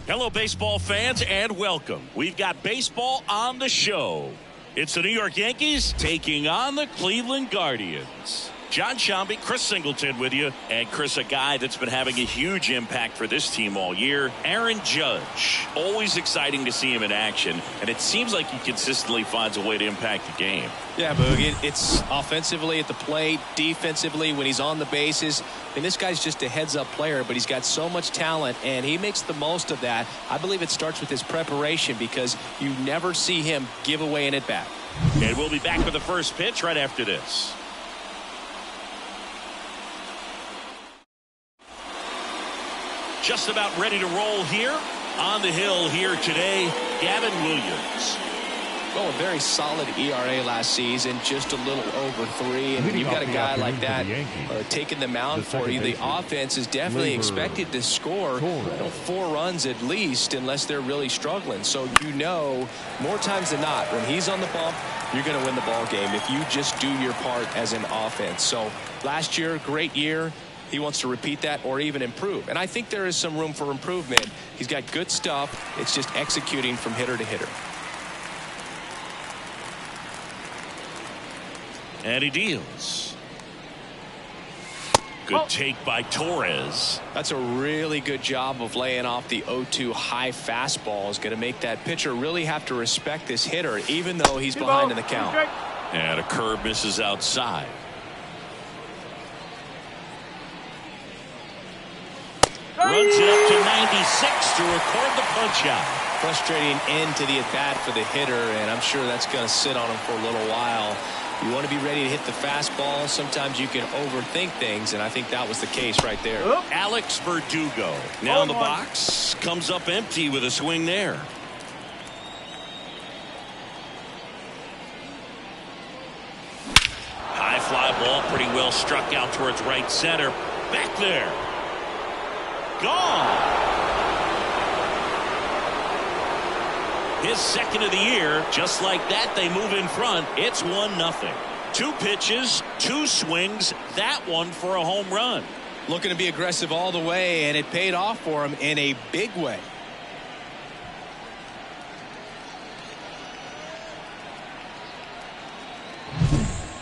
Hello, baseball fans, and welcome. We've got baseball on the show. It's the New York Yankees taking on the Cleveland Guardians. John Shambi, Chris Singleton with you. And Chris, a guy that's been having a huge impact for this team all year, Aaron Judge. Always exciting to see him in action, and it seems like he consistently finds a way to impact the game. Yeah, Boog, it's offensively at the plate, defensively when he's on the bases. I mean, this guy's just a heads-up player, but he's got so much talent, and he makes the most of that. I believe it starts with his preparation because you never see him give away an at-bat. And we'll be back with the first pitch right after this. Just about ready to roll here. On the hill here today, Gavin Williams. Well, a very solid ERA last season, just a little over 3. And when you've got a guy like that taking the mound for you, the offense is definitely expected to score 4 runs at least unless they're really struggling. So more times than not, when he's on the bump, you're going to win the ball game if you just do your part as an offense. So last year, great year. He wants to repeat that or even improve. And I think there is some room for improvement. He's got good stuff. It's just executing from hitter to hitter. And he deals. Good take by Torres. That's a really good job of laying off the 0-2 high fastball. Is going to make that pitcher really have to respect this hitter, even though he's behind in the count. And a curve misses outside. Runs it up to 96 to record the punch out. Frustrating end to the at-bat for the hitter, and I'm sure that's going to sit on him for a little while. You want to be ready to hit the fastball. Sometimes you can overthink things, and I think that was the case right there. Alex Verdugo now in the box. Comes up empty with a swing there. High fly ball, pretty well struck out towards right center. Back there. Gone. His second of the year. Just like that, they move in front. It's 1-0. 2 pitches, 2 swings. That one for a home run. Looking to be aggressive all the way, and it paid off for him in a big way.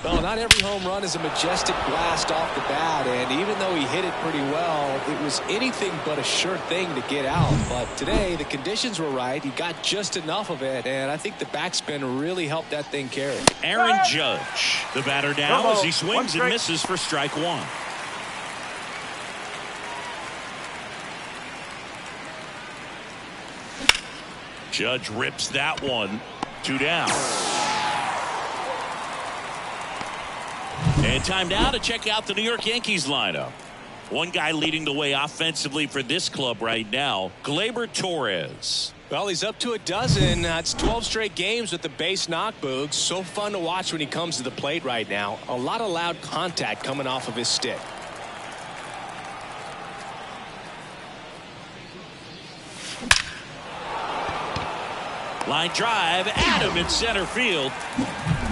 Well, not every home run is a majestic blast off the bat, and even though he hit it pretty well, it was anything but a sure thing to get out. But today, the conditions were right. He got just enough of it, and I think the backspin really helped that thing carry. Aaron Judge, the batter now as he swings and misses for strike 1. Judge rips that one. 2 down. And time now to check out the New York Yankees lineup. One guy leading the way offensively for this club right now, Gleyber Torres. Well, he's up to a dozen. That's 12 straight games with the base knock, Boog. So fun to watch when he comes to the plate right now. A lot of loud contact coming off of his stick. Line drive, Adam in center field.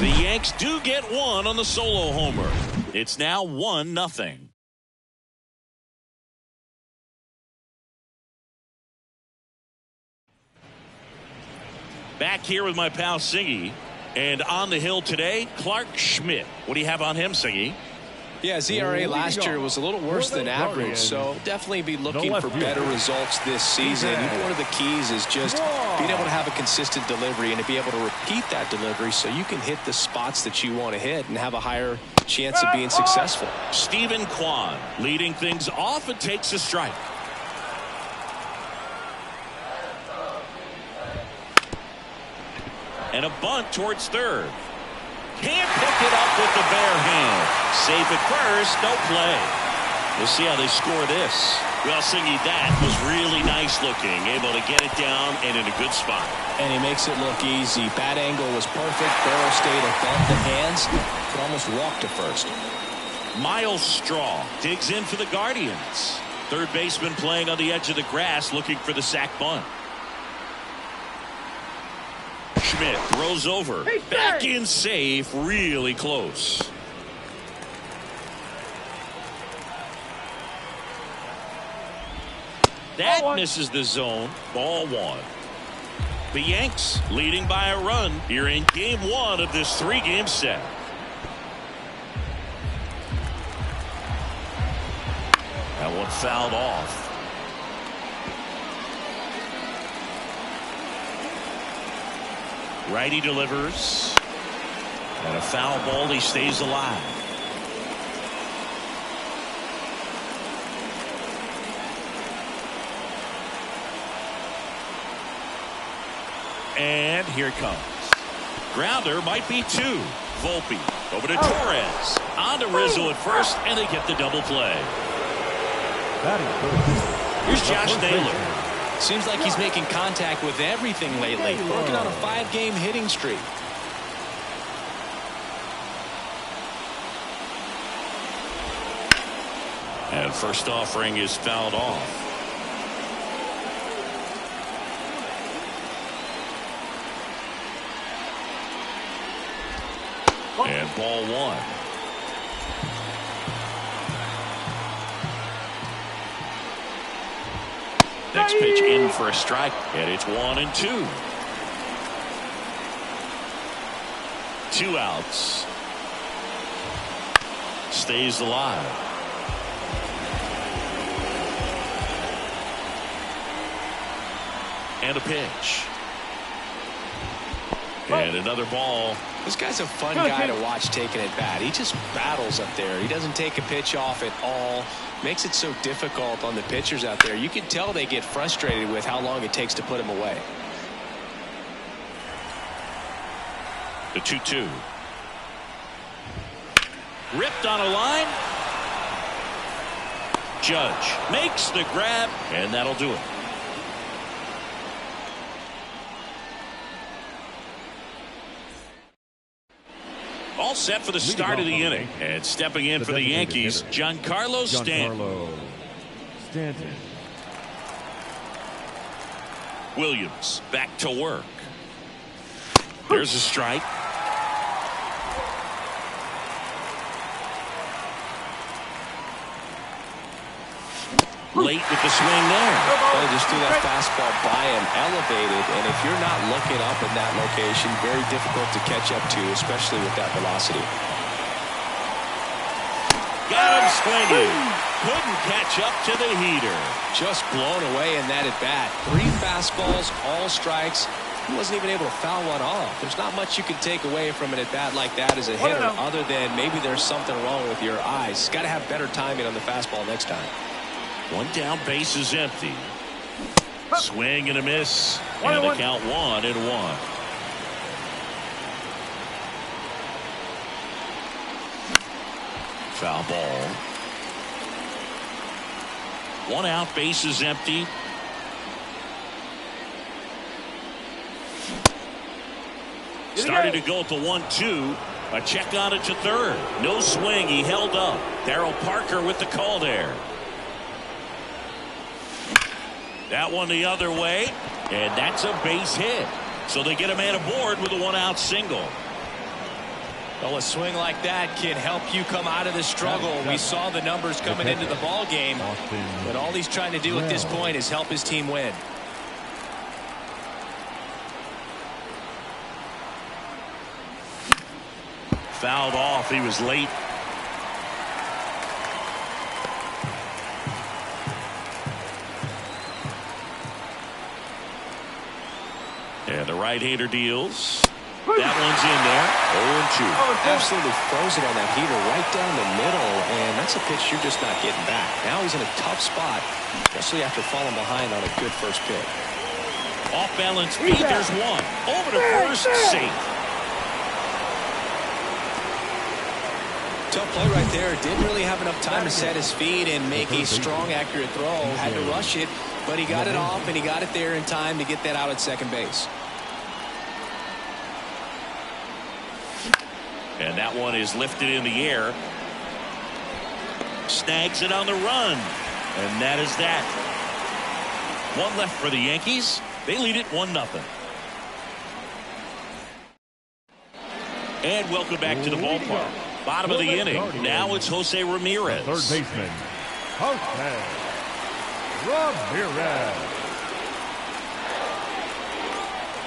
The Yanks do get one on the solo homer. It's now 1-0. Back here with my pal Singy. And on the hill today, Clark Schmidt. What do you have on him, Singy? Yeah, his ERA last year was a little worse than average, so definitely be looking for better results this season. One of the keys is just being able to have a consistent delivery and to be able to repeat that delivery so you can hit the spots that you want to hit and have a higher chance of being successful. Stephen Kwan leading things off and takes a strike. And a bunt towards third. Can't pick it up with the bare hand. Safe at first, no play. We'll see how they score this. Well, Singy, that was really nice looking. Able to get it down and in a good spot. And he makes it look easy. Bat angle was perfect. Barrel stayed above the hands. Could almost walk to first. Miles Straw digs in for the Guardians. Third baseman playing on the edge of the grass looking for the sac bunt. Schmidt throws over. Back in safe. Really close. That misses the zone. Ball one. The Yanks leading by a run here in game one of this three-game set. That one fouled off. Righty delivers. And a foul ball. He stays alive. And here it comes. Grounder might be two. Volpe over to Torres. On to Rizzo at first, and they get the double play. Here's Josh Naylor. Seems like he's making contact with everything lately. Working on a 5-game hitting streak. And first offering is fouled off. And ball one. Next pitch in for a strike, and it's 1-2. 2 outs. Stays alive. And a pitch. And another ball. This guy's a fun guy to watch taking at bat. He just battles up there. He doesn't take a pitch off at all. Makes it so difficult on the pitchers out there. You can tell they get frustrated with how long it takes to put him away. The 2-2. Ripped on a line. Judge makes the grab, and that'll do it. All set for the start of the inning. And stepping in for the Yankees, Giancarlo Stanton. Williams back to work. There's a strike. Late with the swing there. Well, just threw that fastball by him, elevated, and if you're not looking up in that location, very difficult to catch up to, especially with that velocity. Got him swinging. Couldn't catch up to the heater. Just blown away in that at bat. 3 fastballs, all strikes. He wasn't even able to foul one off. There's not much you can take away from an at bat like that as a hitter, other than maybe there's something wrong with your eyes. Got to have better timing on the fastball next time. One down, base is empty. Swing and a miss. And the count 1-1. Foul ball. 1 out, base is empty. Started to go at the 1-2. A check on it to third. No swing. He held up. Darryl Parker with the call there. That one the other way, and that's a base hit. So they get a man aboard with a 1-out single. Well, a swing like that can help you come out of the struggle. We saw the numbers coming into the ball game, but all he's trying to do at this point is help his team win. Fouled off. He was late. And the right-hander deals. That one's in there. 0-2. Absolutely frozen on that heater right down the middle, and that's a pitch you're just not getting back. Now he's in a tough spot, especially after falling behind on a good first pitch. Off balance feed. There's one. Over to first. Safe. Tough play right there. Didn't really have enough time to set his feet and make a strong, accurate throw. Had to rush it, but he got it off, and he got it there in time to get that out at second base. And that one is lifted in the air. Snags it on the run. And that is that. 1 left for the Yankees. They lead it 1-0. And welcome back to the ballpark. Bottom of the inning. Now it's Jose Ramirez. Third baseman, Jose. Ramirez.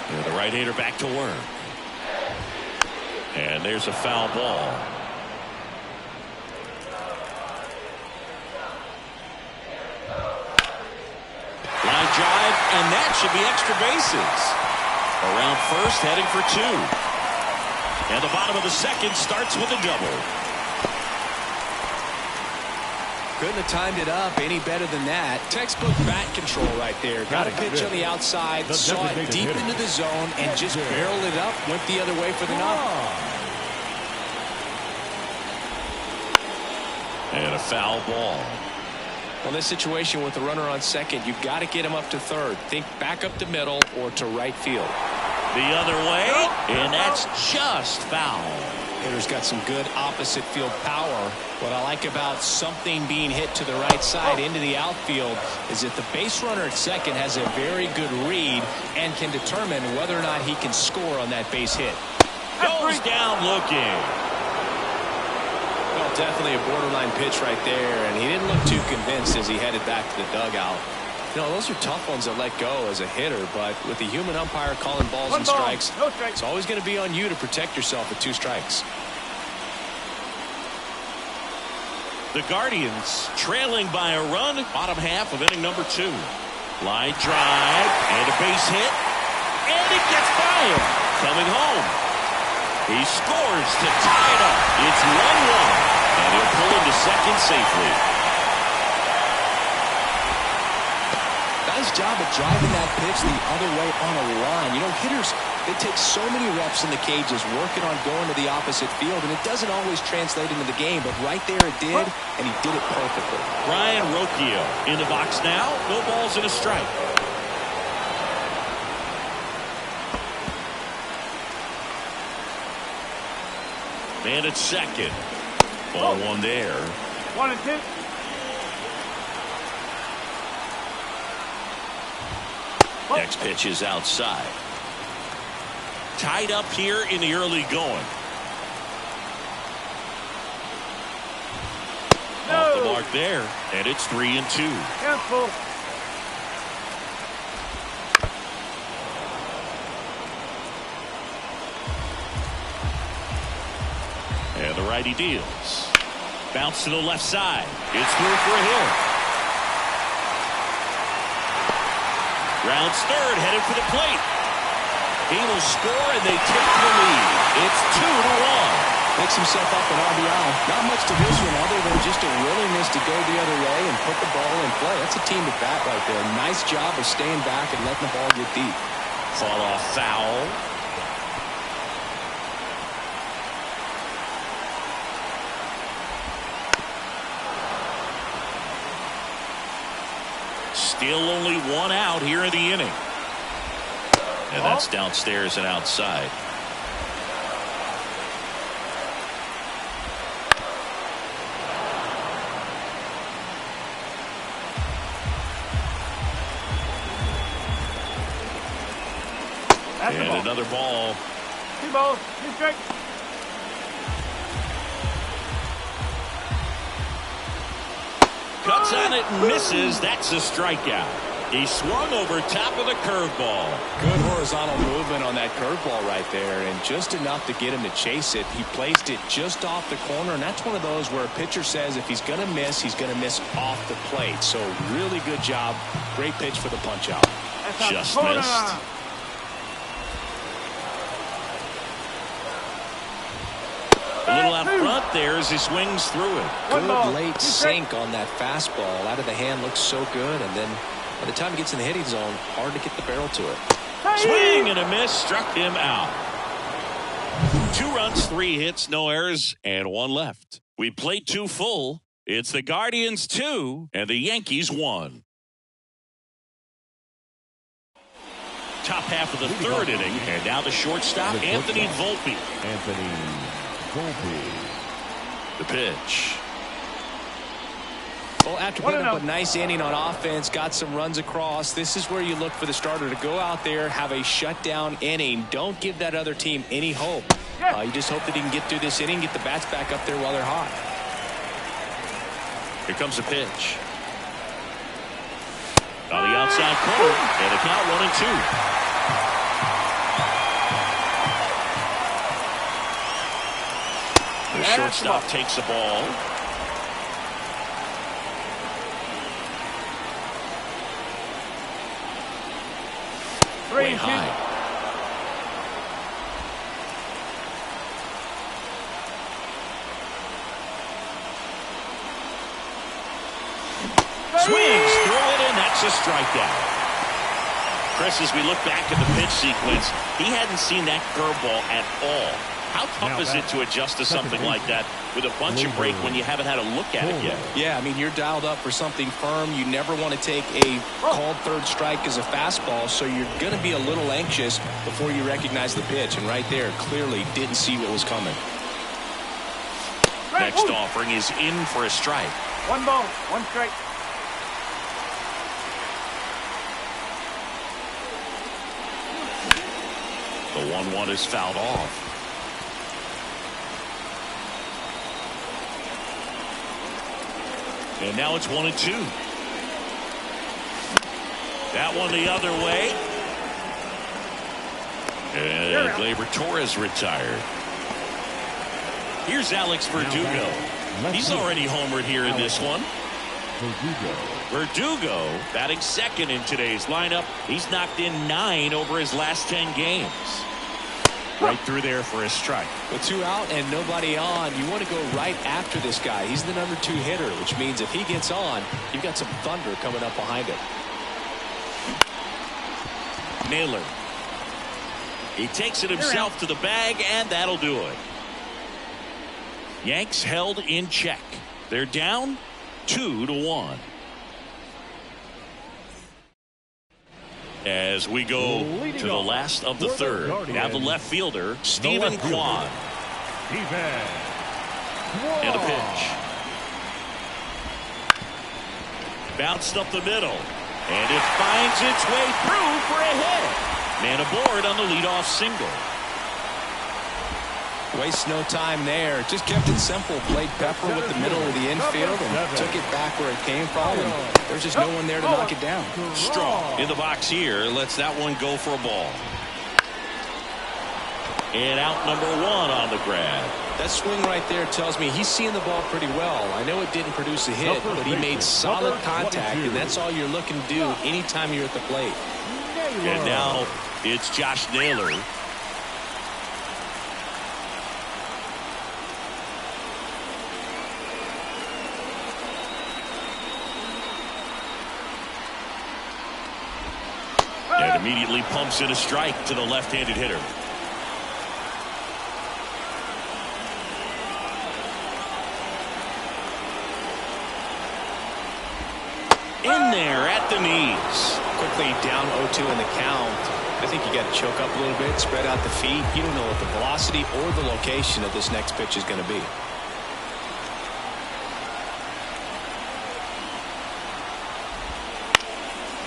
And the right-hander back to work. And there's a foul ball. Line drive, and that should be extra bases. Around first, heading for two. And the bottom of the second starts with a double. Couldn't have timed it up any better than that. Textbook bat control right there. Got a pitch on the outside, saw it deep into the zone, and just barreled it up. Went the other way for the knock. And a foul ball. Well, this situation with the runner on second, you've got to get him up to third. Think back up to middle or to right field. The other way, and that's just foul. Hitter's got some good opposite field power. What I like about something being hit to the right side into the outfield is that the base runner at second has a very good read and can determine whether or not he can score on that base hit. Goes down looking. Well, definitely a borderline pitch right there, and he didn't look too convinced as he headed back to the dugout. You know, those are tough ones to let go as a hitter, but with the human umpire calling balls and strikes, it's always going to be on you to protect yourself with 2 strikes. The Guardians trailing by a run, bottom half of inning number 2. Line drive, and a base hit, and it gets by him. Coming home. He scores to tie it up. It's 1-1, and he'll pull into second safely. Nice job of driving that pitch the other way on a line. You know, hitters, they take so many reps in the cages working on going to the opposite field, and it doesn't always translate into the game, but right there it did, and he did it perfectly. Ryan Rocchio in the box now. No balls and a strike. Man at second. Ball one there. 1-2. Next pitch is outside. Tied up here in the early going. No. Off the mark there, and it's 3-2. Careful. And the righty deals. Bounce to the left side. It's through for a hit. Rounds third, headed for the plate. He will score, and they take the lead. It's 2-1. Picks himself up an RBI. Not much to this one other than just a willingness to go the other way and put the ball in play. That's a team at bat right there. Nice job of staying back and letting the ball get deep. Fall off foul. Still only one out here in the inning. And that's downstairs and outside. And another ball. 2 balls, 2 strikes. Cuts on it and misses. That's a strikeout. He swung over top of the curveball. Good horizontal movement on that curveball right there, and just enough to get him to chase it. He placed it just off the corner, and that's one of those where a pitcher says if he's going to miss, he's going to miss off the plate. So really good job. Great pitch for the punch out. Just missed. A little out front there as he swings through it. Good late sink on that fastball. Out of the hand looks so good, and then by the time he gets in the hitting zone, hard to get the barrel to it. Swing and a miss, struck him out. 2 runs, 3 hits, no errors, and 1 left. We played 2 full. It's the Guardians 2 and the Yankees 1. Top half of the 3rd inning, and now the shortstop, Anthony Volpe. The pitch. Well, after putting up a nice inning on offense, got some runs across, this is where you look for the starter to go out there, have a shutdown inning. Don't give that other team any hope. You just hope that he can get through this inning, get the bats back up there while they're hot. Here comes the pitch. On the outside corner, and a count 1-2. The shortstop takes the ball. Way high. Swings, throw it in, that's a strikeout. Chris, as we look back at the pitch sequence, he hadn't seen that curveball at all. How tough is it to adjust to something like that with a bunch of break when you haven't had a look at it yet? Yeah, I mean, you're dialed up for something firm. You never want to take a called third strike as a fastball, so you're going to be a little anxious before you recognize the pitch. And right there, clearly didn't see what was coming. Next offering is in for a strike. 1 ball, 1 strike. The 1-1 is fouled off. And now it's 1-2. That one the other way. And Gleyber Torres retired. Here's Alex Verdugo. He's already homered here in this one. Verdugo batting second in today's lineup. He's knocked in 9 over his last 10 games. Right through there for a strike. With 2 out and nobody on, you want to go right after this guy. He's the number 2 hitter, which means if he gets on, you've got some thunder coming up behind him. Naylor. He takes it himself to the bag, and that'll do it. Yanks held in check. They're down 2-1. As we go to the last of the third. Now the left fielder, Stephen Kwan. And a pitch. Bounced up the middle. And it finds its way through for a hit. Man aboard on the leadoff single. Waste no time there. Just kept it simple. Played pepper with the middle of the infield and took it back where it came from. And there's just no one there to knock it down. Strong in the box here. Lets that one go for a ball. And out number 1 on the grab. That swing right there tells me he's seeing the ball pretty well. I know it didn't produce a hit, but he made solid contact, and that's all you're looking to do anytime you're at the plate. And now it's Josh Naylor. And immediately pumps in a strike to the left-handed hitter. In there at the knees. Quickly down 0-2 in the count. I think you got to choke up a little bit, spread out the feet. You don't know what the velocity or the location of this next pitch is going to be.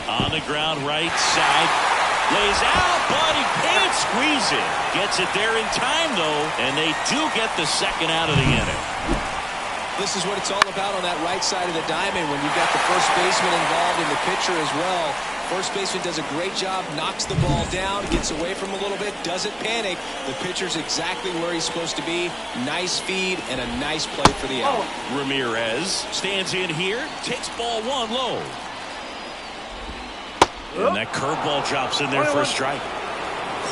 On the ground, right side. Lays out, but he can't squeeze it. Gets it there in time, though, and they do get the second out of the inning. This is what it's all about on that right side of the diamond when you've got the first baseman involved and the pitcher as well. First baseman does a great job, knocks the ball down, gets away from a little bit, doesn't panic. The pitcher's exactly where he's supposed to be. Nice feed and a nice play for the out. Ramirez stands in here, takes ball 1 low. And that curveball drops in there for a strike.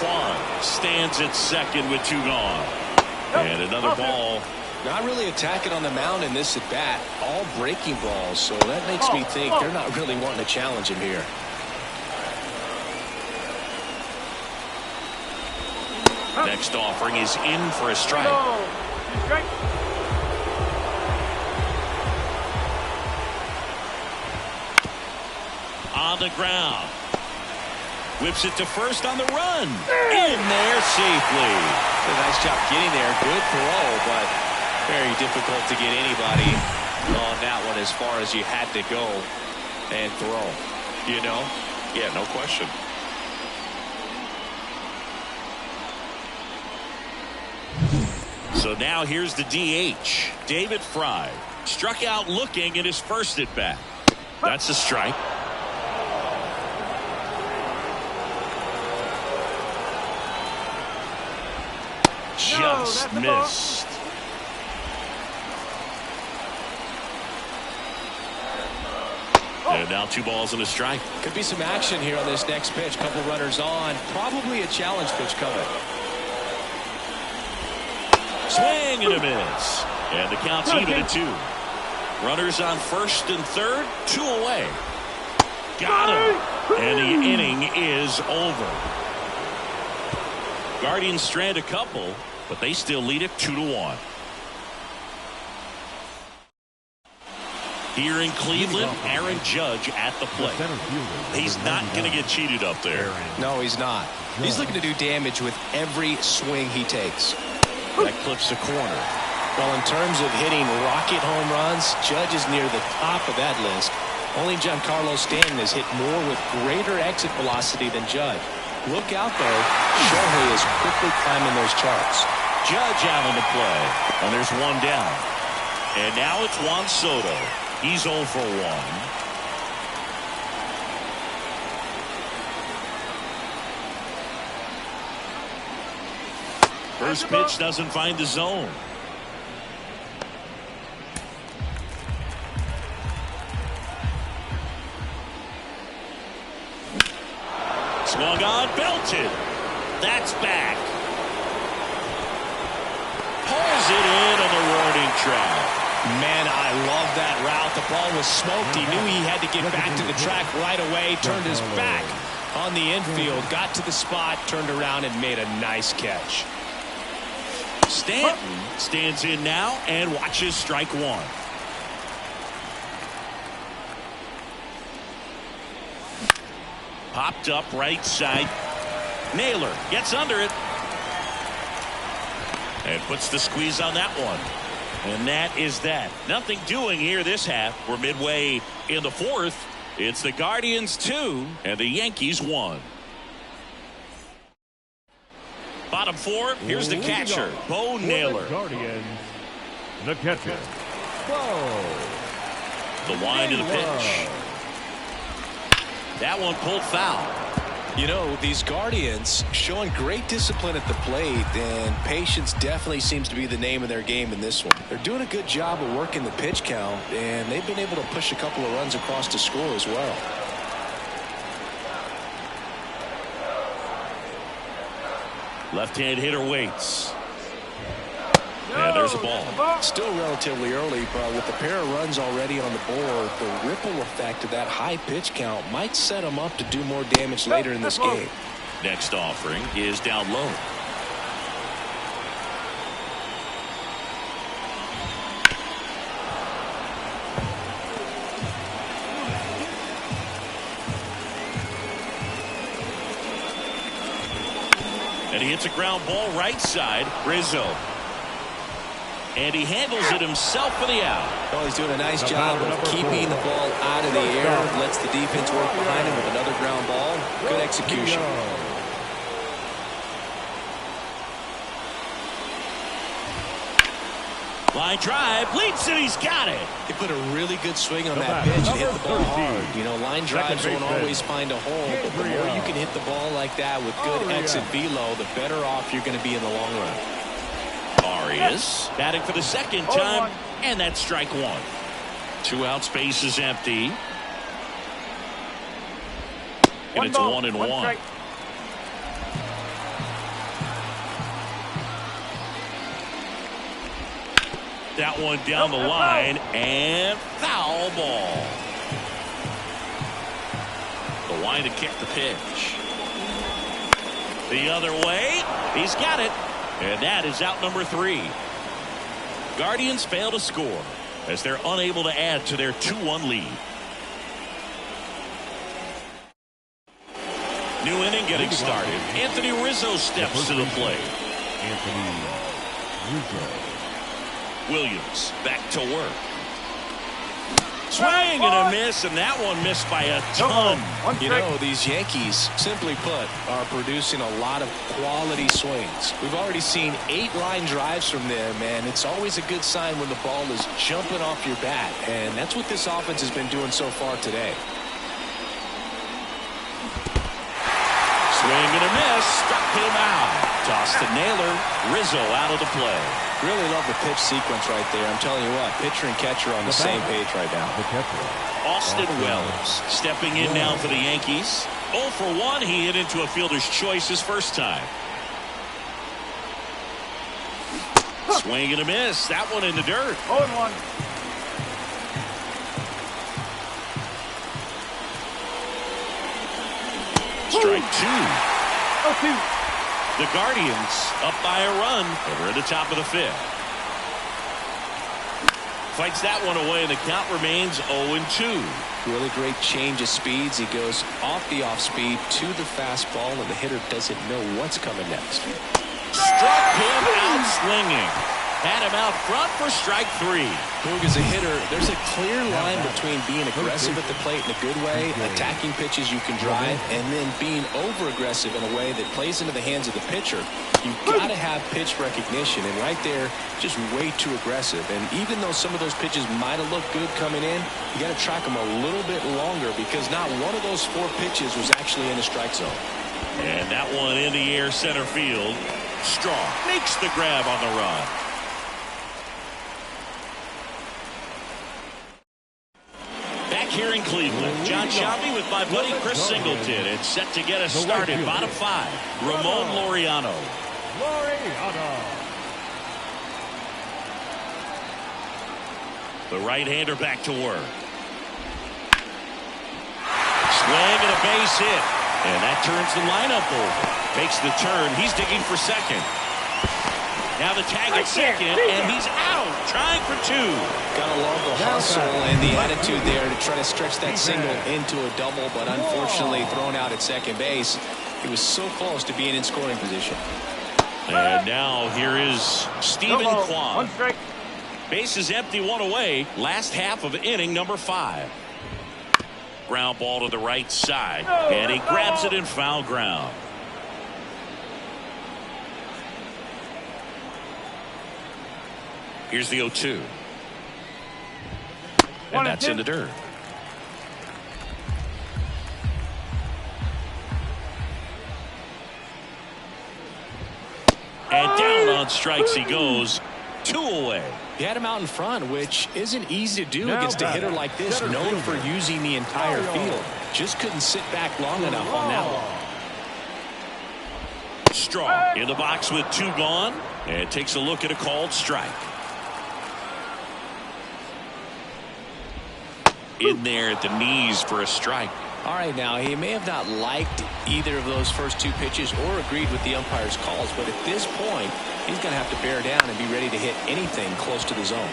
Kwan stands at second with 2 gone. And another ball. Not really attacking on the mound in this at bat. All breaking balls, so that makes me think they're not really wanting to challenge him here. Next offering is in for a strike. On the ground. Whips it to first on the run. In there safely. Did a nice job getting there. Good throw, but very difficult to get anybody on that one as far as you had to go and throw. You know? Yeah, no question. So now here's the DH. David Fry struck out looking in his first at bat. That's a strike. just missed. And now 2 balls and a strike. Could be some action here on this next pitch. Couple runners on. Probably a challenge pitch coming. Swing and a miss. And the count's even at 2. Runners on first and third, 2 away. Got him. And the inning is over. Guardians strand a couple, but they still lead it 2-1. Here in Cleveland, Aaron Judge at the plate. He's not going to get cheated up there. No, he's not. He's looking to do damage with every swing he takes. That clips the corner. Well, in terms of hitting rocket home runs, Judge is near the top of that list. Only Giancarlo Stanton has hit more with greater exit velocity than Judge. Look out, though. Shohei is quickly climbing those charts. Judge out on the play. And there's 1 down. And now it's Juan Soto. He's 0 for 1. First pitch doesn't find the zone. Swung on, belted. That's back. Pulls it in on the warning track. Man, I love that route. The ball was smoked. He knew he had to get back to the track right away. Turned his back on the infield. Got to the spot, turned around, and made a nice catch. Stanton stands in now and watches strike 1. Popped up right side. Naylor gets under it. And puts the squeeze on that one. And that is that. Nothing doing here this half. We're midway in the 4th. It's the Guardians 2 and the Yankees 1. Bottom 4. Here's the catcher, Bo Naylor. Guardians, the catcher, The wind of the pitch. That one pulled foul. You know, these Guardians showing great discipline at the plate, and patience definitely seems to be the name of their game in this one. They're doing a good job of working the pitch count, and they've been able to push a couple of runs across to score as well. Left-hand hitter waits. And there's a ball. Still relatively early, but with a pair of runs already on the board, the ripple effect of that high pitch count might set them up to do more damage later in this game. Next offering is down low. And he hits a ground ball right side. Rizzo. And he handles it himself for the out. Well, he's doing a nice job of keeping the ball out of the air. Lets the defense work behind him with another ground ball. Good execution. Line drive. Leads it. He's got it. He put a really good swing on that pitch and hit the ball hard. You know, line drives won't always find a hole, but the more you can hit the ball like that with good exit velo, the better off you're going to be in the long run. Arias batting for the second time, and that's strike 1. 2 out, space is empty. And it's 1-1. That one down the line, and foul ball. The wind to kick the pitch. The other way, he's got it. And that is out number 3. Guardians fail to score as they're unable to add to their 2-1 lead. New inning getting started. Anthony Rizzo steps to the plate. Williams back to work. Swing and a miss, and that one missed by a ton. You know, these Yankees, simply put, are producing a lot of quality swings. We've already seen 8 line drives from them, and it's always a good sign when the ball is jumping off your bat, and that's what this offense has been doing so far today. Swing and a miss, struck him out. Toss to Naylor. Rizzo out of the play. Really love the pitch sequence right there. I'm telling you what, pitcher and catcher on the same page right now. Austin Wells stepping in now for the Yankees. 0 for 1. He hit into a fielder's choice his first time. Swing and a miss. That one in the dirt. 0-1. Strike 2. 0-2. The Guardians up by a run. And we're at the top of the 5th. Fights that one away, and the count remains 0-2. Really great change of speeds. He goes off the off speed to the fastball, and the hitter doesn't know what's coming next. Struck him out swinging. Had him out front for strike 3. Boog, as a hitter, there's a clear line between being aggressive at the plate in a good way, attacking pitches you can drive, and then being over-aggressive in a way that plays into the hands of the pitcher. You've got to have pitch recognition, and right there, just way too aggressive. And even though some of those pitches might have looked good coming in, you got to track them a little bit longer because not one of those 4 pitches was actually in the strike zone. And that one in the air center field. Strong makes the grab on the run. Back here in Cleveland, John Sciambi with my buddy Chris Singleton. It's set to get us started. Bottom 5, Ramon Laureano. The right-hander back to work. Swing and a base hit. And that turns the lineup over. Makes the turn. He's digging for second. Now the tag at second, and he's out, trying for 2. Gotta love the hustle and the attitude there to try to stretch that single into a double, but unfortunately thrown out at second base. He was so close to being in scoring position. And now here is Stephen Kwan. Base is empty, 1 away. Last half of inning number 5. Ground ball to the right side, and he grabs it in foul ground. Here's the 0-2. And that's in the dirt. And down on strikes he goes. 2 away. He had him out in front, which isn't easy to do against a hitter like this, known for using the entire field. Just couldn't sit back long enough on that one. Strong in the box with 2 gone, and takes a look at a called strike. In there at the knees for a strike. All right, now he may have not liked either of those first 2 pitches or agreed with the umpire's calls, but at this point he's going to have to bear down and be ready to hit anything close to the zone.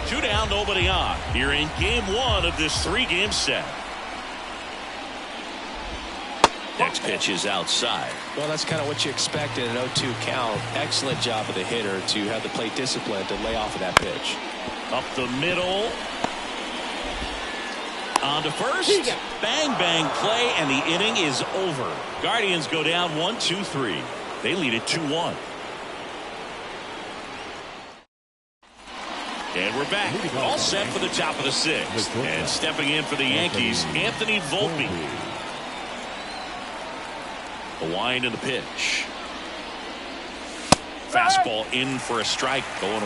2 down, nobody on. Here in game 1 of this 3-game set. Next pitch is outside. Well, that's kind of what you expect in an 0-2 count. Excellent job of the hitter to have the plate discipline to lay off of that pitch. Up the middle. On to first. Bang, bang play, and the inning is over. Guardians go down 1-2-3. They lead it 2-1. And we're back. All set for the top of the 6th. And stepping in for the Yankees, Anthony Volpe. The wind and the pitch. Fastball in for a strike, 0-1.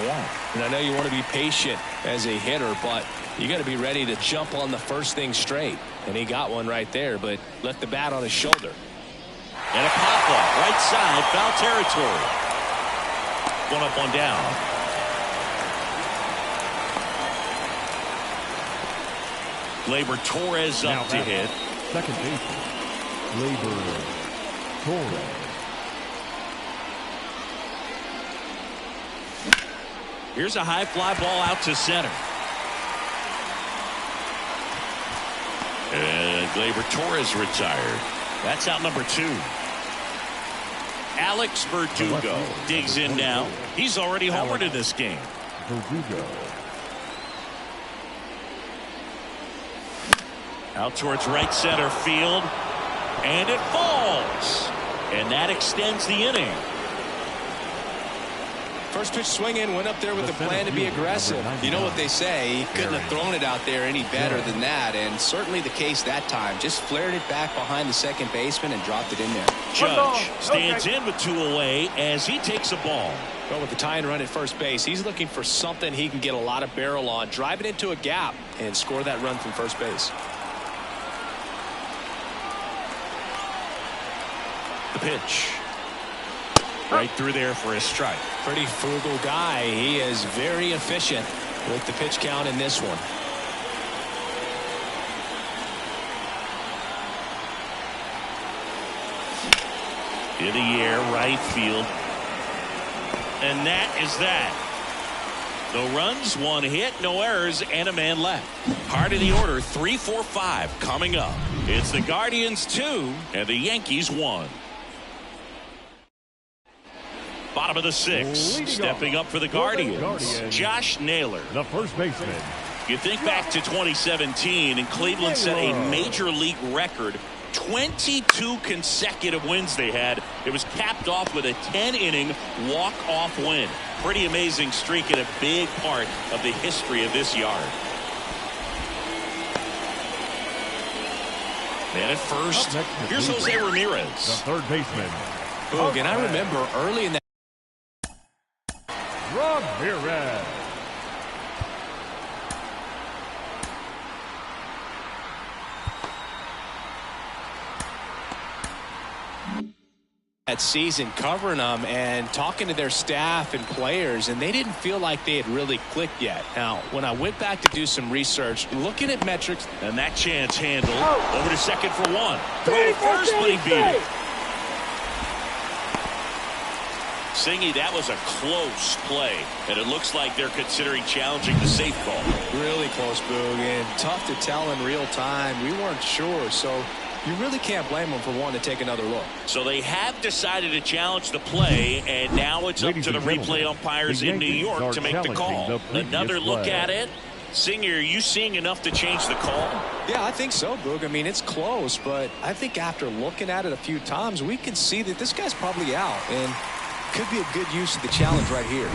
And I know you want to be patient as a hitter, but you got to be ready to jump on the first thing straight. And he got one right there, but left the bat on his shoulder. And a pop-up, right side, foul territory. 1 up, 1 down. Gleyber Torres up to hit. Second baseman, Gleyber Torres. Here's a high fly ball out to center. And Gleyber Torres retired. That's out number 2. Alex Verdugo digs in now. He's already homered in this game. Verdugo. Out towards right center field. And it falls. And that extends the inning. First pitch swinging, went up there with the plan to be aggressive. You know what they say, he couldn't have thrown it out there any better than that, and certainly the case that time. Just flared it back behind the second baseman and dropped it in there. Judge stands in with 2 away as he takes a ball. Well, with the tying run at first base, he's looking for something he can get a lot of barrel on, drive it into a gap, and score that run from first base. The pitch. Right through there for a strike. Pretty frugal guy. He is very efficient with the pitch count in this one. In the air, right field. And that is that. No runs, 1 hit, no errors, and a man left. Part of the order, 3, 4, 5 coming up. It's the Guardians 2 and the Yankees 1. Bottom of the 6th, stepping up for the Guardians, Josh Naylor. The first baseman. You think back to 2017, and Cleveland set a major league record. 22 consecutive wins they had. It was capped off with a 10-inning walk-off win. Pretty amazing streak and a big part of the history of this yard. And at first, here's Jose Ramirez. The third baseman. Boog, and I remember early in that. Ramirez. That season covering them and talking to their staff and players, and they didn't feel like they had really clicked yet. Now, when I went back to do some research, looking at metrics, and that chance handled over to second for 1. Throw to first, but he beat it. Singy, that was a close play, and it looks like they're considering challenging the safe call. Really close, Boog, and tough to tell in real time. We weren't sure, so you really can't blame them for wanting to take another look. So they have decided to challenge the play, and now it's up to the replay umpires in New York to make the call. Another look at it. Singer, are you seeing enough to change the call? Yeah, I think so, Boog. I mean, it's close, but I think after looking at it a few times, we can see that this guy's probably out, and could be a good use of the challenge right here.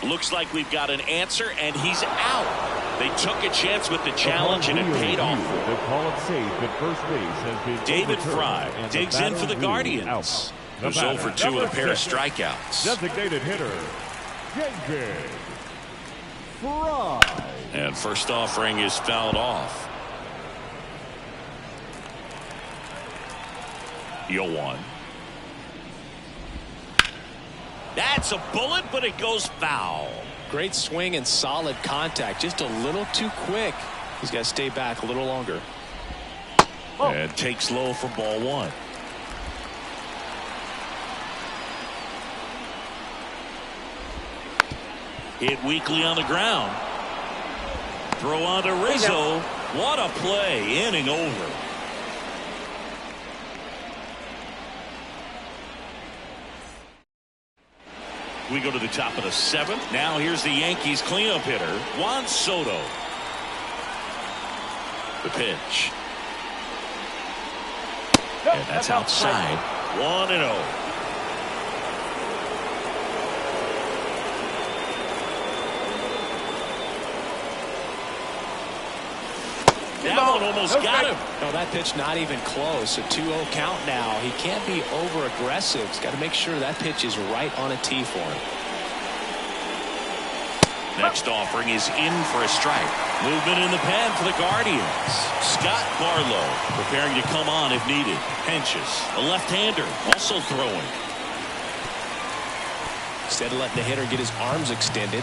Looks like we've got an answer, and he's out. They took a chance with the challenge, and it paid off. The call it safe at first base has been David Fry digs in for the Guardians. Goes 0 for 2 with a pair of strikeouts. Designated hitter, Jenkins. Fry. And first offering is fouled off. 0-1. That's a bullet, but it goes foul. Great swing and solid contact. Just a little too quick. He's got to stay back a little longer. And takes low for ball 1. Hit weakly on the ground. Throw on to Rizzo. What a play. Inning over. We go to the top of the 7th. Now here's the Yankees cleanup hitter, Juan Soto. The pitch. And that's outside. 1-0. That one almost got him. No, that pitch not even close. A 2-0 count now. He can't be over aggressive. He's got to make sure that pitch is right on a tee for him. Next offering is in for a strike. Movement in the pen for the Guardians. Scott Barlow preparing to come on if needed. Henches, a left-hander, also throwing. Instead of letting the hitter get his arms extended,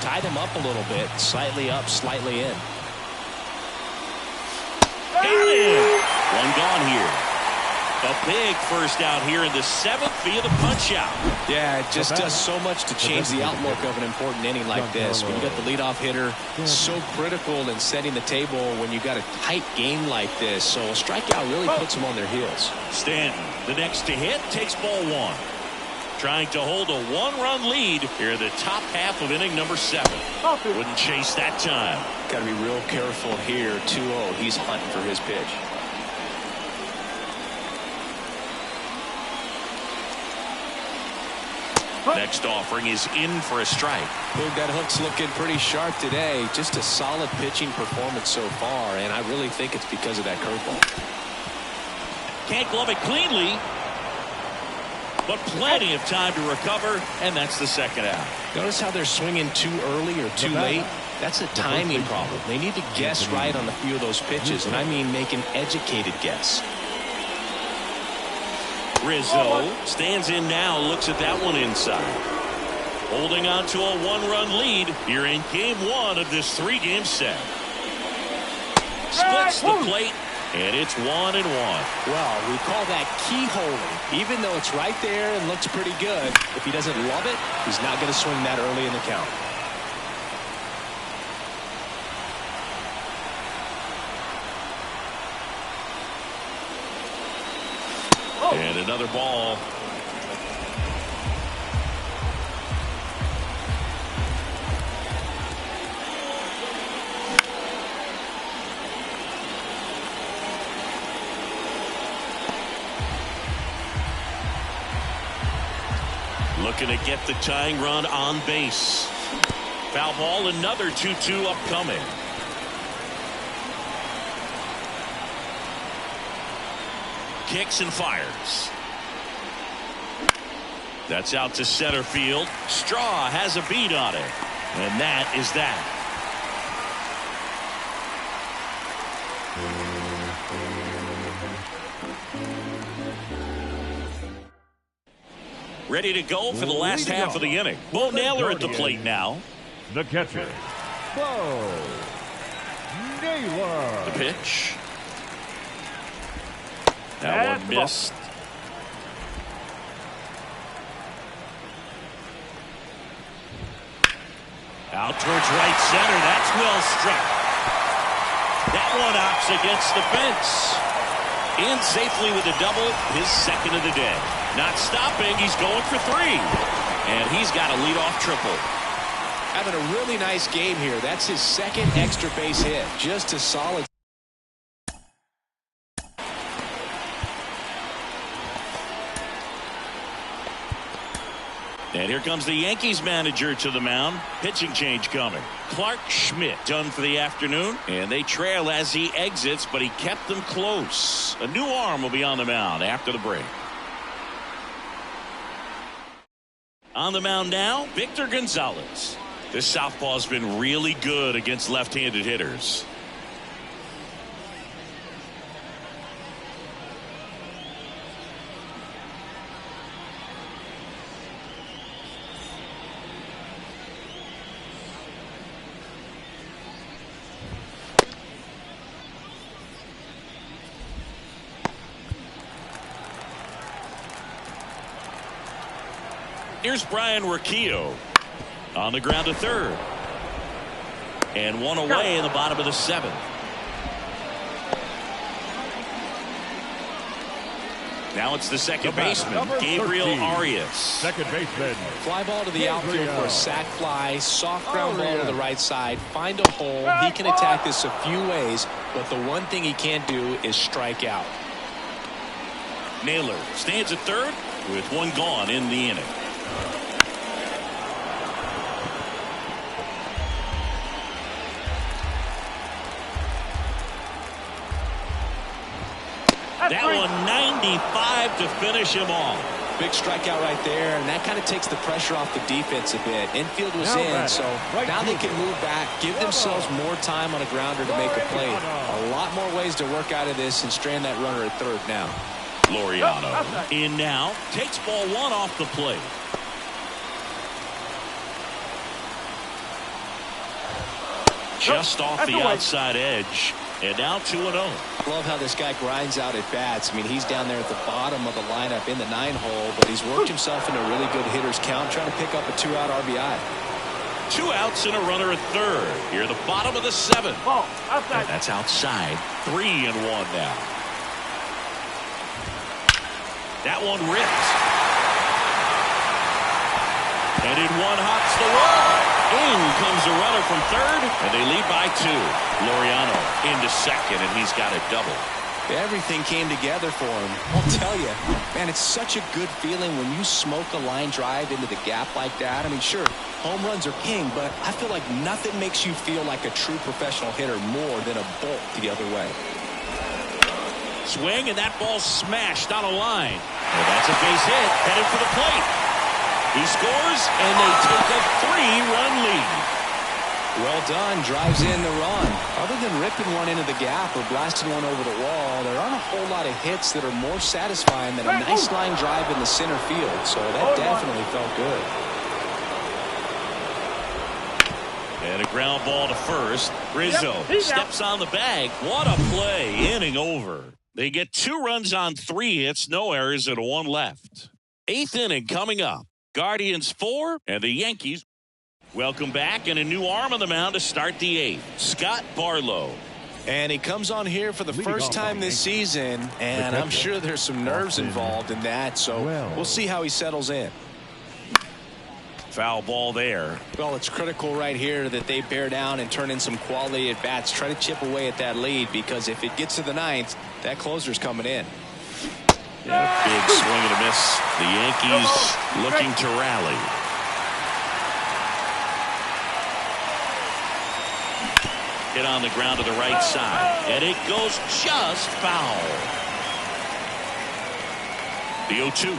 tied him up a little bit. Slightly up, slightly in. Got it. One gone here. A big first out here in the 7th via the punch out. Yeah, it just does so much to change the outlook of an important inning like this. When you got the leadoff hitter, so critical in setting the table when you got a tight game like this. So a strikeout really puts them on their heels. Stanton, the next to hit, takes ball 1. Trying to hold a 1-run lead here in the top half of inning number 7. Wouldn't chase that time. Got to be real careful here. 2-0. He's hunting for his pitch. Next offering is in for a strike. Look, that hook's looking pretty sharp today. Just a solid pitching performance so far, and I really think it's because of that curveball. Can't glove it cleanly, but plenty of time to recover, and that's the second out. Notice how they're swinging too early or too late? That's a timing problem. They need to guess right on a few of those pitches, and I mean make an educated guess. Rizzo stands in now, looks at that one inside. Holding on to a one-run lead here in game one of this three-game set. Splits the plate, and it's 1-1. Well, we call that keyholing. Even though it's right there and looks pretty good, if he doesn't love it, he's not going to swing that early in the count. And another ball. Looking to get the tying run on base. Foul ball, another 2-2 upcoming. Kicks and fires. That's out to center field. Straw has a beat on it. And that is that. Ready to go for the last half of the inning. Bo Naylor at the plate now. The catcher, Bo Naylor. The pitch. That one missed. Out towards right center. That's well struck. That one knocks against the fence. In safely with a double, his second of the day. Not stopping. He's going for three. And he's got a leadoff triple. Having a really nice game here. That's his second extra base hit. Just a solid. And here comes the Yankees manager to the mound. Pitching change coming. Clark Schmidt done for the afternoon. And they trail as he exits, but he kept them close. A new arm will be on the mound after the break. On the mound now, Victor Gonzalez. This southpaw's been really good against left-handed hitters. Here's Brian Riccio on the ground to third. And one away in the bottom of the seventh. Now it's the second baseman, Gabriel Arias. Second baseman. Fly ball to the outfield for a sac fly. Soft ground ball to the right side. Find a hole. He can attack this a few ways, but the one thing he can't do is strike out. Naylor stands at third with one gone in the inning. That one 95 to finish him off. Big strikeout right there, and that kind of takes the pressure off the defense a bit. Infield was in, so now they can move back, give themselves more time on a grounder to make a play. A lot more ways to work out of this and strand that runner at third now. Laureano in now, takes ball one off the plate. Just off the outside edge. And now 2-0. Love how this guy grinds out at bats. I mean, he's down there at the bottom of the lineup in the 9-hole, but he's worked himself into a really good hitter's count, trying to pick up a 2-out RBI. 2 outs and a runner at third. Here at the bottom of the seventh. And that's outside. 3-1 now. That one ripped. And in one hops the wall. In comes the runner from third, and they lead by 2. Laureano into second, and he's got a double. Everything came together for him. I'll tell you, man, it's such a good feeling when you smoke a line drive into the gap like that. I mean, sure, home runs are king, but I feel like nothing makes you feel like a true professional hitter more than a bolt the other way. Swing, and that ball smashed on a line. Well, that's a base hit, headed for the plate. He scores, and they take a 3-run lead. Well done, drives in the run. Other than ripping one into the gap or blasting one over the wall, there aren't a whole lot of hits that are more satisfying than a nice line drive in the center field, so that definitely felt good. And a ground ball to first. Rizzo steps on the bag. What a play. Inning over. They get 2 runs on 3 hits, no errors, and 1 left. 8th inning coming up. Guardians 4 and the Yankees. Welcome back, and a new arm on the mound to start the 8th. Scott Barlow. And he comes on here for the first time this season, and I'm sure there's some nerves involved in that, so we'll see how he settles in. Foul ball there. Well, it's critical right here that they bear down and turn in some quality at bats. Try to chip away at that lead, because if it gets to the 9th, that closer's coming in. Yeah, big swing and a miss. The Yankees looking to rally. Hit on the ground to the right side, and it goes just foul. The 0-2.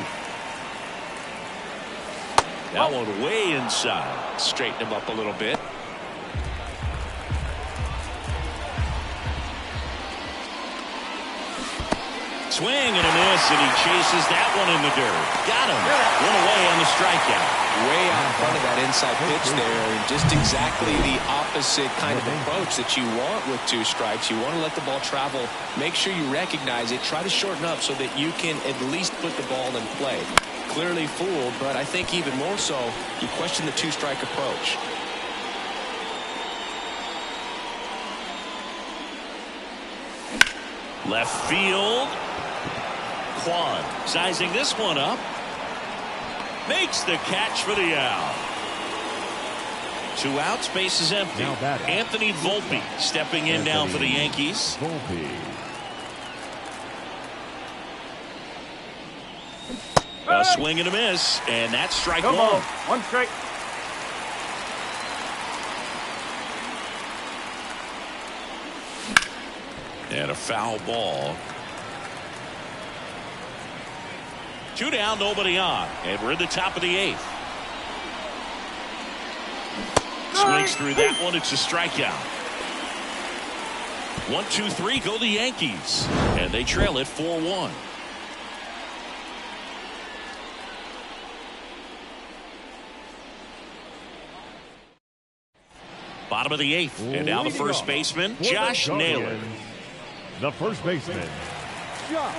That one way inside. Straighten him up a little bit. Swing and a miss, and he chases that one in the dirt. Got him. One away on the strikeout. Way out in front of that inside pitch there, and just exactly the opposite kind of approach that you want with 2 strikes. You want to let the ball travel. Make sure you recognize it. Try to shorten up so that you can at least put the ball in play. Clearly fooled, but I think even more so, you question the 2-strike approach. Left field. Kwan sizing this one up. Makes the catch for the out. 2 outs, base is empty. Anthony Volpe stepping in now for the Yankees. A swing and a miss, and that's strike 1. 1 strike. And a foul ball. 2 down, nobody on, and we're in the top of the 8th. Swings through that one. It's a strikeout. 1, 2, 3 go the Yankees, and they trail it 4-1. Bottom of the 8th, and now the first baseman, Josh Naylor. The first baseman, Josh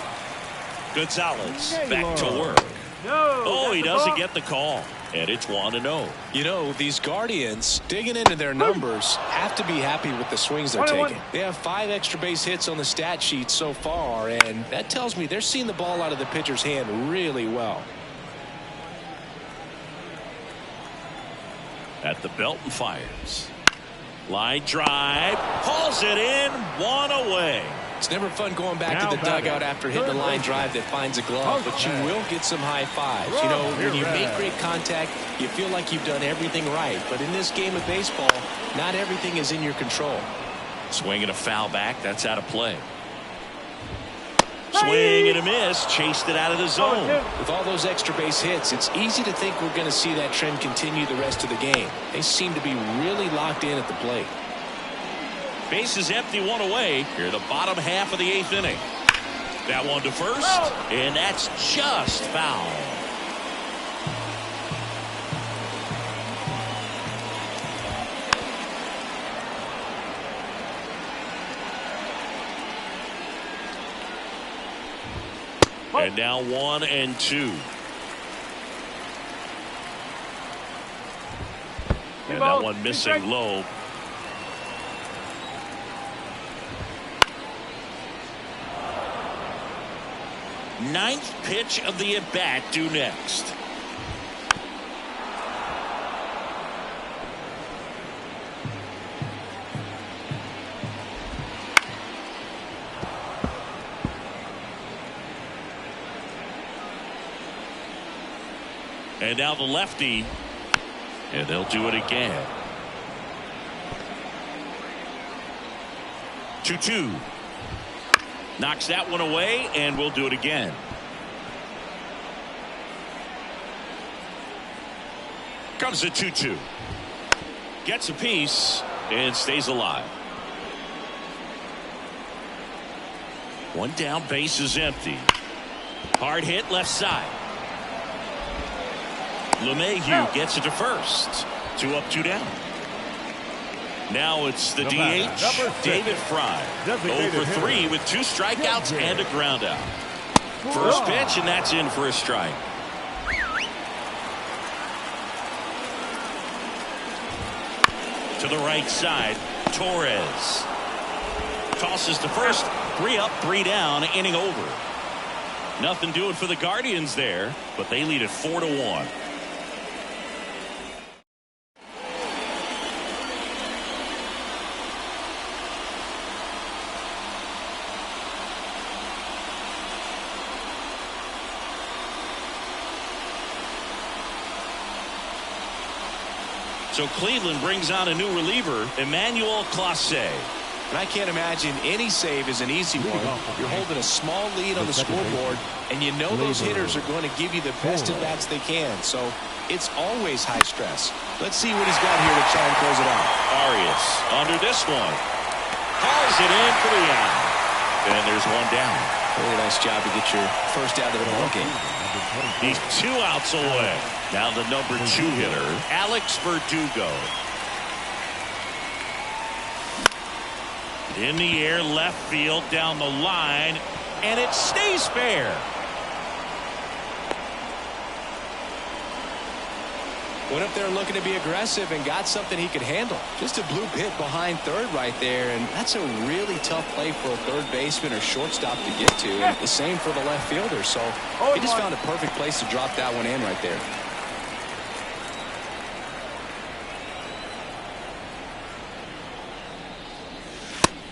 Gonzalez back to work. Oh, he doesn't get the call, and it's 1-0. You know, these Guardians, digging into their numbers, have to be happy with the swings they're taking. They have 5 extra base hits on the stat sheet so far, and that tells me they're seeing the ball out of the pitcher's hand really well. At the belt and fires. Line drive, hauls it in, 1 away. It's never fun going back to the dugout after hitting a line drive that finds a glove, but you will get some high fives. You know, when you make great contact, you feel like you've done everything right. But in this game of baseball, not everything is in your control. Swing and a foul back. That's out of play. Swing and a miss. Chased it out of the zone. With all those extra base hits, it's easy to think we're going to see that trend continue the rest of the game. They seem to be really locked in at the plate. Base is empty, 1 away. Here, the bottom half of the 8th inning. That one to first, and that's just foul. And now 1 and 2. And that one missing low. Ninth pitch of the at-bat due next. And now the lefty. And they'll do it again. 2-2. Knocks that one away, and we'll do it again. Comes the 2-2. Gets a piece and stays alive. One down, base is empty. Hard hit left side. LeMahieu gets it to first. 2 up, 2 down. Now it's the DH, David Fry. 0-for-3 with 2 strikeouts and a ground out. First pitch, and that's in for a strike. To the right side, Torres. Tosses to first. 3 up, 3 down, inning over. Nothing doing for the Guardians there, but they lead it 4-1. So Cleveland brings on a new reliever, Emmanuel Clase. And I can't imagine any save is an easy one. You're holding a small lead on the scoreboard, and you know those hitters are going to give you the best at bats they can. So it's always high stress. Let's see what he's got here to try and close it out. Arias under this one. Hauls it in for the out. And there's one down. Really nice job to get your first out of the ball game. He's 2 outs away. Now the number 2 hitter, Alex Verdugo. In the air, left field, down the line, and it stays fair. Went up there looking to be aggressive and got something he could handle. Just a bloop hit behind third right there, and that's a really tough play for a third baseman or shortstop to get to. And the same for the left fielder, so he just found a perfect place to drop that one in right there.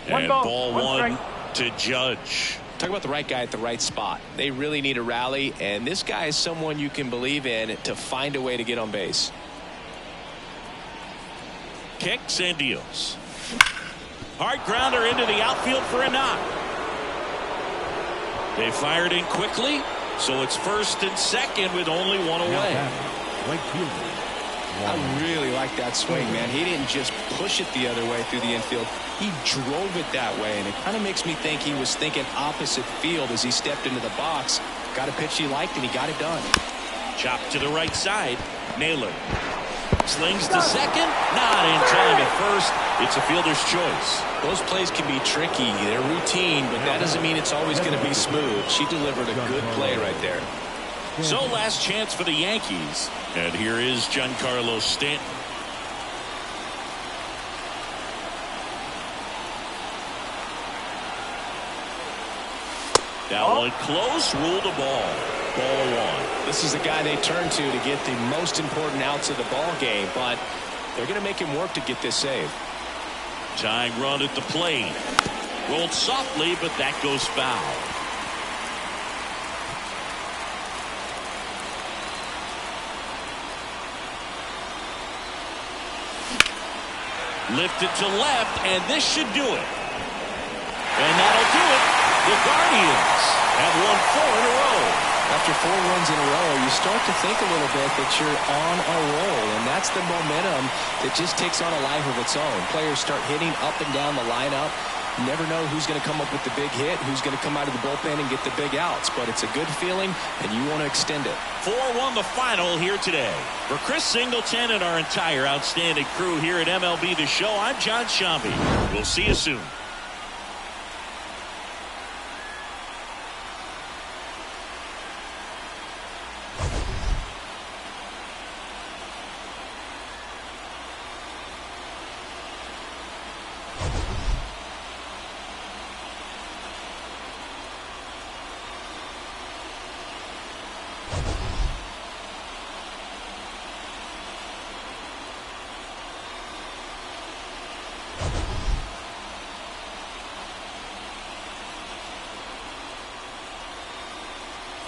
And ball one to Judge. Talk about the right guy at the right spot. They really need a rally, and this guy is someone you can believe in to find a way to get on base. Kicks and deals. Hard grounder into the outfield for a knock. They fired in quickly, so it's first and second with only one away. Right fielder. I really like that swing, man. He didn't just push it the other way through the infield. He drove it that way, and it kind of makes me think he was thinking opposite field as he stepped into the box. Got a pitch he liked, and he got it done. Chop to the right side. Naylor slings to second. Not in time at first. It's a fielder's choice. Those plays can be tricky. They're routine, but that doesn't mean it's always going to be smooth. She delivered a good play right there. So last chance for the Yankees. And here is Giancarlo Stanton. That one close, ruled a ball. Ball 1. This is the guy they turn to get the most important outs of the ball game, but they're going to make him work to get this save. Tying run at the plate. Rolled softly, but that goes foul. Lifted to left, and this should do it. And that'll do it. The Guardians have won 4 in a row. After 4 runs in a row, you start to think a little bit that you're on a roll, and that's the momentum that just takes on a life of its own. Players start hitting up and down the lineup. You never know who's going to come up with the big hit, who's going to come out of the bullpen and get the big outs, but it's a good feeling, and you want to extend it. 4-1 the final here today. For Chris Singleton and our entire outstanding crew here at MLB The Show, I'm John Shambi. We'll see you soon.